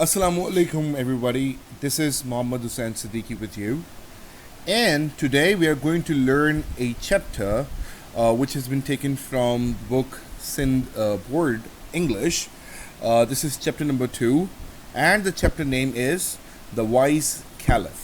Assalamu alaikum, everybody. This is Muhammad Hussain Siddiqui with you. And today we are going to learn a chapter which has been taken from the book Sindh Word English. This is chapter number 2, and the chapter name is The Wise Caliph.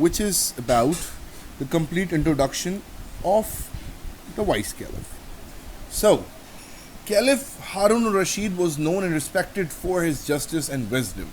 which is about the complete introduction of the wise caliph. So, Caliph Harun al-Rashid was known and respected for his justice and wisdom.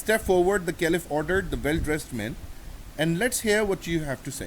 Step forward, the caliph ordered the well-dressed men, and let's hear what you have to say.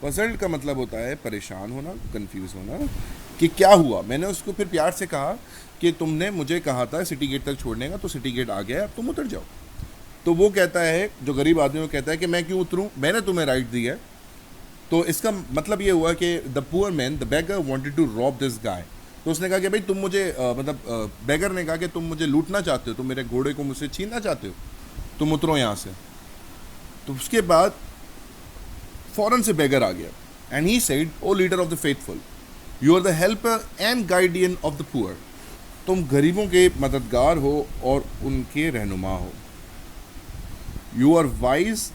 پزلڈ کا مطلب ہوتا ہے پریشان ہونا, confuse ہونا کہ کیا ہوا. میں نے اس کو پھر پیار سے کہا کہ تم نے مجھے کہا تھا سٹی گیٹ تک چھوڑنے کا, تو سٹی گیٹ آ گیا ہے, اب تم اتر جاؤ. تو وہ کہتا ہے, جو غریب آدمی وہ کہتا ہے کہ میں کیوں اتروں, میں نے تمہیں رائٹ دی ہے. تو اس کا مطلب یہ ہوا کہ دا پور مین, دا بیگر وانٹیڈ ٹو روب دس گائے. تو اس نے کہا کہ بھائی تم مجھے مطلب بیگر نے کہا کہ تم مجھے لوٹنا چاہتے ہو, تم میرے گھوڑے کو مجھ سے چھیننا چاہتے ہو, تم اترو یہاں سے. تو اس کے بعد فوراً سے بیگر آ گیا. And he said, O leader of the faithful, you are the helper and guardian of the poor. تم غریبوں کے مددگار ہو اور ان کے رہنما ہو. You are wise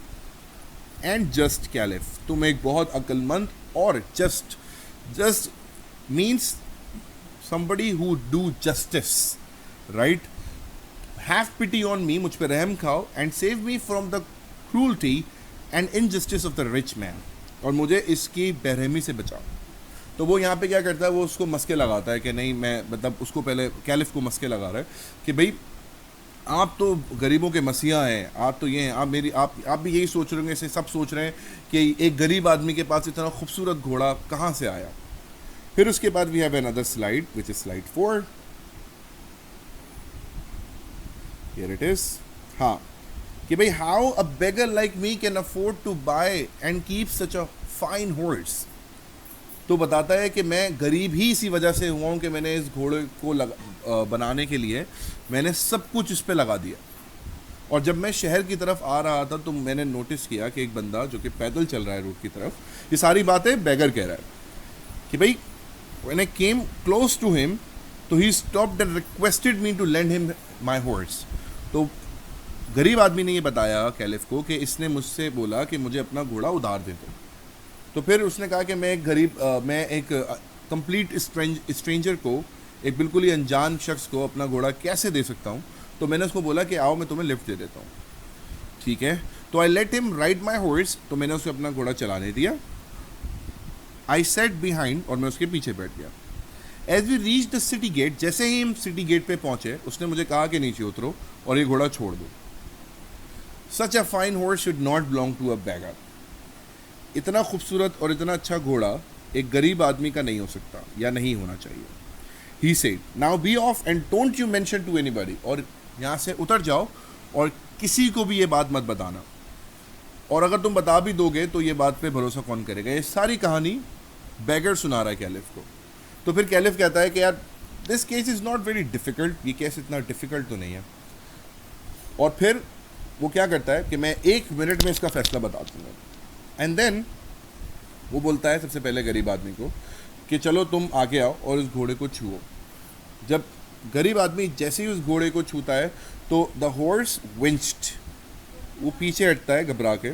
and just caliph, تم ایک بہت عقل مند اور just means somebody who do justice, right? Have pity on me, مجھ پہ رحم کھاؤ, and save me from the cruelty and injustice of the rich man, اور مجھے اس کی بےرحمی سے بچاؤ. تو وہ یہاں پہ کیا کرتا ہے, وہ اس کو مسکے لگاتا ہے کہ نہیں, میں مطلب اس کو پہلے کیلف کو مسکے لگا رہا ہے کہ بھائی آپ تو غریبوں کے مسیحا ہیں, آپ تو یہ ہیں, آپ بھی یہی سوچ رہے ہیں, سب سوچ رہے ہیں کہ ایک غریب آدمی کے پاس اتنا خوبصورت گھوڑا کہاں سے آیا. پھر اس کے بعد we have another slide which is slide 4. Here it is. ہاں کہ بھئی how a beggar like me can afford to buy and keep such a fine horse. تو بتاتا ہے کہ میں غریب ہی اسی وجہ سے ہوا ہوں کہ میں نے اس گھوڑے کو بنانے کے لیے میں نے سب کچھ اس پہ لگا دیا. اور جب میں شہر کی طرف آ رہا تھا تو میں نے نوٹس کیا کہ ایک بندہ جو کہ پیدل چل رہا ہے روڈ کی طرف, یہ ساری باتیں بیگر کہہ رہا ہے کہ بھئی when I came close to him, تو he stopped and requested me to lend him my horse. تو غریب آدمی نے یہ بتایا کیلف کو کہ اس نے مجھ سے بولا کہ مجھے اپنا گھوڑا ادھار دے دو. تو پھر اس نے کہا کہ میں ایک کمپلیٹ اسٹرینجر کو, ایک بالکل ہی انجان شخص کو اپنا گھوڑا کیسے دے سکتا ہوں. تو میں نے اس کو بولا کہ آؤ میں تمہیں لفٹ دے دیتا ہوں, ٹھیک ہے. تو I let him ride my horse, تو میں نے اسے اپنا گھوڑا چلانے دیا. I sat behind, اور میں اس کے پیچھے بیٹھ گیا. As we reached the city gate, جیسے ہی ہم سٹی گیٹ پہ پہنچے اس نے مجھے کہا کہ نیچے اترو اور یہ گھوڑا چھوڑ دو. Such a fine horse should not belong to a beggar. اتنا خوبصورت اور اتنا اچھا گھوڑا ایک غریب آدمی کا نہیں ہو سکتا یا نہیں ہونا چاہیے. He said, now be off and don't you mention to anybody. اور یہاں سے اتر جاؤ اور کسی کو بھی یہ بات مت بتانا, اور اگر تم بتا بھی دو گے تو یہ بات پہ بھروسہ کون کرے گا. یہ ساری کہانی بیگر سنا رہا ہے کیلف کو. تو پھر کیلف کہتا ہے کہ یار this case is not very difficult, یہ کیس اتنا ڈیفیکلٹ تو نہیں ہے. اور پھر وہ کیا کرتا ہے کہ میں 1 منٹ میں اس کا فیصلہ بتاتا ہوں. اینڈ دین وہ بولتا ہے سب سے پہلے غریب آدمی کو کہ چلو تم آگے آؤ اور اس گھوڑے کو چھوؤ. جب غریب آدمی جیسے ہی اس گھوڑے کو چھوتا ہے تو دا ہارس ونچڈ, وہ پیچھے ہٹتا ہے گھبرا کے,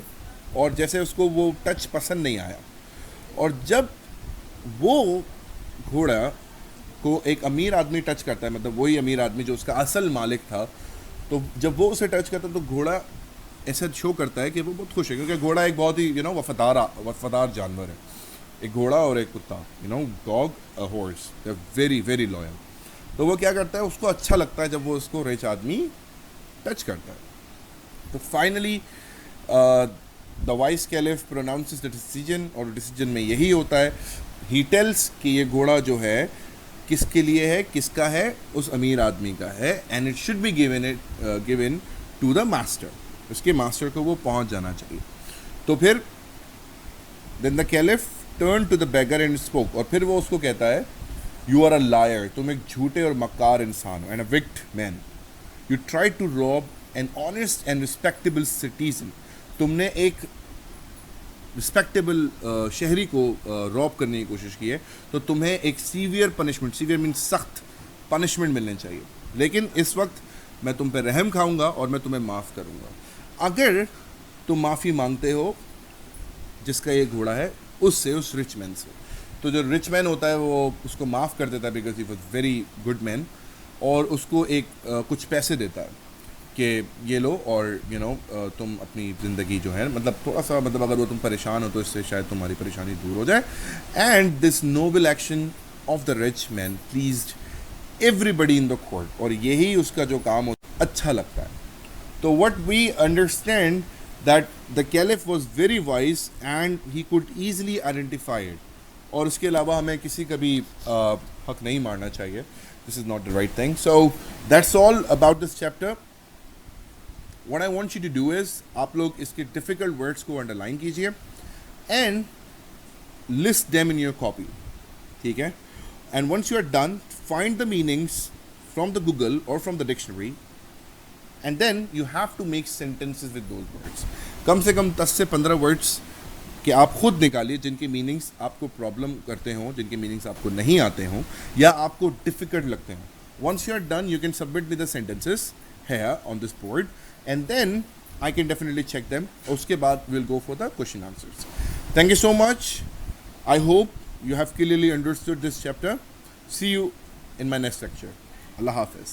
اور جیسے اس کو وہ ٹچ پسند نہیں آیا. اور جب وہ گھوڑا کو ایک امیر آدمی ٹچ کرتا ہے, مطلب وہی امیر آدمی جو اس کا اصل مالک تھا, تو جب وہ اسے ٹچ کرتا ہے تو گھوڑا ایسا شو کرتا ہے کہ وہ بہت خوش ہے, کیونکہ گھوڑا ایک بہت ہی وفادار جانور ہے. ایک گھوڑا اور ایک کتا, dog a horse, they are very very loyal. تو وہ کیا کرتا ہے, اس کو اچھا لگتا ہے جب وہ اس کو ریچ آدمی ٹچ کرتا ہے. تو finally the wise caliph pronounces the decision, اور ڈیسیجن میں یہی ہوتا ہے, ہی ٹیلس کہ یہ گھوڑا جو ہے کس کے لیے ہے, کس کا ہے, اس امیر آدمی کا ہے. And it should be given to the master, اس کے ماسٹر کو وہ پہنچ جانا چاہیے. تو پھر then the caliph turn to the beggar and spoke, اور پھر وہ اس کو کہتا ہے یو آر اے لائر, تم ایک جھوٹے اور مکار انسان ہو, and a wicked man. You try to rob an honest and respectable citizen, تم نے ایک رسپیکٹیبل شہری کو روب کرنے کی کوشش کی ہے, تو تمہیں ایک سیویئر پنشمنٹ, سیویئر مینس سخت پنشمنٹ ملنے چاہیے. لیکن اس وقت میں تم پہ رحم کھاؤں گا اور میں تمہیں معاف کروں گا اگر تم معافی مانگتے ہو جس کا یہ گھوڑا ہے اس سے, اس رچ مین سے. تو جو رچ مین ہوتا ہے وہ اس کو معاف کر دیتا ہے because he was very good man, اور اس کو ایک کچھ پیسے دیتا ہے کہ یہ لو, اور تم اپنی زندگی جو ہے مطلب تھوڑا سا, مطلب اگر وہ تم پریشان ہو تو اس سے شاید تمہاری پریشانی دور ہو جائے. And this noble action of the rich man pleased everybody in the court, اور یہی اس کا جو کام اچھا لگتا ہے. تو what we understand that the caliph was very wise and he could easily identify it. اور اس کے علاوہ ہمیں کسی کا بھی حق نہیں مارنا چاہیے. This is not the right thing. So that's all about this chapter. What I want you to do is آپ لوگ اس کے difficult words کو underline کیجیے and list them in your copy. ٹھیک ہے. And once you are done, find the meanings from the Google or from the dictionary, and then you have to make sentences with those words. کم سے کم 10 سے 15 words کہ آپ خود نکالیے جن کے meanings آپ کو پرابلم کرتے ہوں, جن کے میننگس آپ کو نہیں آتے ہوں یا آپ کو ڈیفیکلٹ لگتے ہوں. Once you are done you can submit me the sentences here on this board and then I can definitely check them. اس کے بعد we'll go for the question answers. Thank you so much. I hope you have clearly understood this chapter. See you in my next lecture. Allah Hafiz.